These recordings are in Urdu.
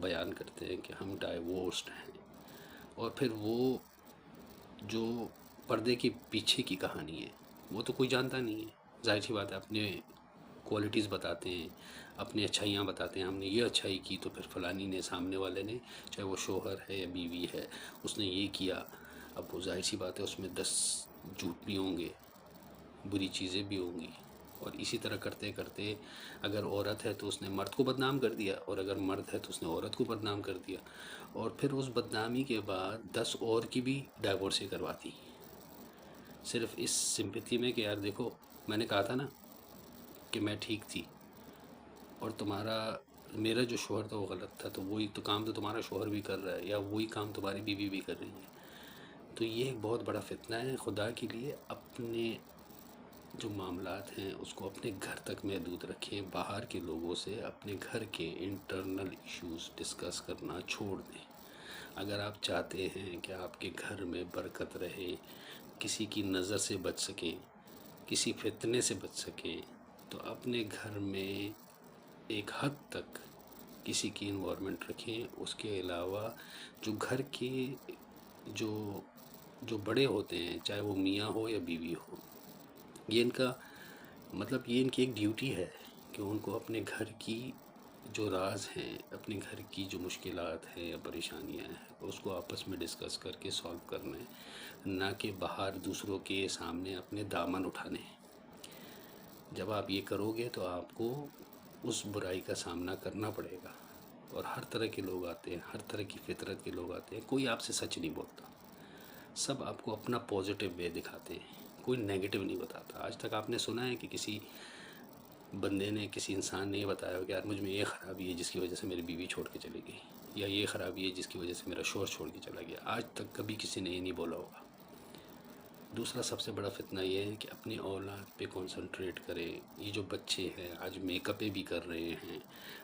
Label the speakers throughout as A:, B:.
A: بیان کرتے ہیں کہ ہم ڈائیورسڈ ہیں، اور پھر وہ جو پردے کے پیچھے کی کہانی ہے وہ تو کوئی جانتا نہیں ہے، ظاہر سی بات ہے، اپنے کوالٹیز بتاتے ہیں، اپنی اچھائیاں بتاتے ہیں، ہم نے یہ اچھائی کی تو پھر فلانی نے، سامنے والے نے، چاہے وہ شوہر ہے یا بیوی ہے، اس نے یہ کیا. اب وہ ظاہر سی بات ہے اس میں 10 جھوٹ بھی ہوں گے، بری چیزیں بھی ہوں گی، اور اسی طرح کرتے کرتے اگر عورت ہے تو اس نے مرد کو بدنام کر دیا، اور اگر مرد ہے تو اس نے عورت کو بدنام کر دیا، اور پھر اس بدنامی کے بعد 10 اور کی بھی ڈائیورسیں کرواتی، صرف اس سمپتھی میں کہ یار دیکھو میں نے کہا تھا نا کہ میں ٹھیک تھی، اور میرا جو شوہر تھا وہ غلط تھا، تو وہی تو کام تو تمہارا شوہر بھی کر رہا ہے، یا وہی کام تمہاری بیوی بھی کر رہی ہے. تو یہ ایک بہت بڑا فتنہ ہے. خدا کے لیے اپنے جو معاملات ہیں اس کو اپنے گھر تک محدود رکھیں، باہر کے لوگوں سے اپنے گھر کے انٹرنل ایشوز ڈسکس کرنا چھوڑ دیں. اگر آپ چاہتے ہیں کہ آپ کے گھر میں برکت رہے، کسی کی نظر سے بچ سکیں، کسی فتنے سے بچ سکیں، تو اپنے گھر میں ایک حد تک کسی کی انوائرمنٹ رکھیں. اس کے علاوہ جو گھر کے جو بڑے ہوتے ہیں، چاہے وہ میاں ہو یا بیوی ہو، یہ ان کا مطلب یہ ان کی ایک ڈیوٹی ہے کہ ان کو اپنے گھر کی جو راز ہیں، اپنے گھر کی جو مشکلات ہیں یا پریشانیاں ہیں، اس کو آپس میں ڈسکس کر کے سالو کرنا ہے، نہ کہ باہر دوسروں کے سامنے اپنے دامن اٹھانے. جب آپ یہ کرو گے تو آپ کو اس برائی کا سامنا کرنا پڑے گا، اور ہر طرح کے لوگ آتے ہیں، ہر طرح کی فطرت کے لوگ آتے ہیں. کوئی آپ سے سچ نہیں بولتا، سب آپ کو اپنا پازیٹیو وے دکھاتے ہیں، کوئی نیگیٹو نہیں بتاتا. آج تک آپ نے سنا ہے کہ کسی بندے نے، کسی انسان نے یہ بتایا ہو کہ یار مجھ میں یہ خرابی ہے جس کی وجہ سے میری بیوی چھوڑ کے چلی گئی، یا یہ خرابی ہے جس کی وجہ سے میرا شوہر چھوڑ کے چلا گیا؟ آج تک کبھی کسی نے یہ نہیں بولا ہوگا. دوسرا سب سے بڑا فتنہ یہ ہے کہ اپنی اولاد پہ کنسنٹریٹ کرے. یہ جو بچے ہیں آج میک اپیں بھی کر رہے ہیں،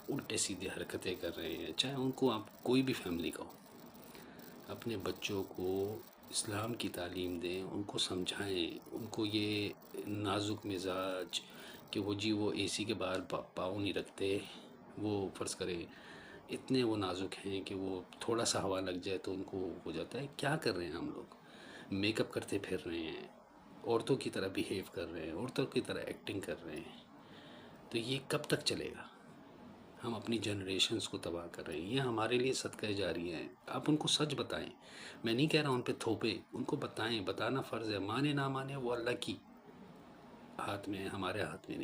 A: الٹے سیدھے حرکتیں کر رہے ہیں، چاہے ان کو آپ کوئی بھی فیملی کا ہو، اپنے بچوں کو اسلام کی تعلیم دیں، ان کو سمجھائیں، ان کو یہ نازک مزاج کہ وہ اے سی کے باہر پاؤں نہیں رکھتے، وہ فرض کریں اتنے وہ نازک ہیں کہ وہ تھوڑا سا ہوا لگ جائے تو ان کو ہو جاتا ہے. کیا کر رہے ہیں ہم لوگ؟ میک اپ کرتے پھر رہے ہیں، عورتوں کی طرح بیہیو کر رہے ہیں، عورتوں کی طرح ایکٹنگ کر رہے ہیں. تو یہ کب تک چلے گا؟ ہم اپنی جنریشنز کو تباہ کر رہے ہیں. یہ ہمارے لیے صدقہ جاریہ ہے. آپ ان کو سچ بتائیں، میں نہیں کہہ رہا ان پہ تھوپے، ان کو بتائیں، بتانا فرض ہے، مانے نہ مانے وہ اللہ کی ہاتھ میں ہے، ہمارے ہاتھ میں نہیں.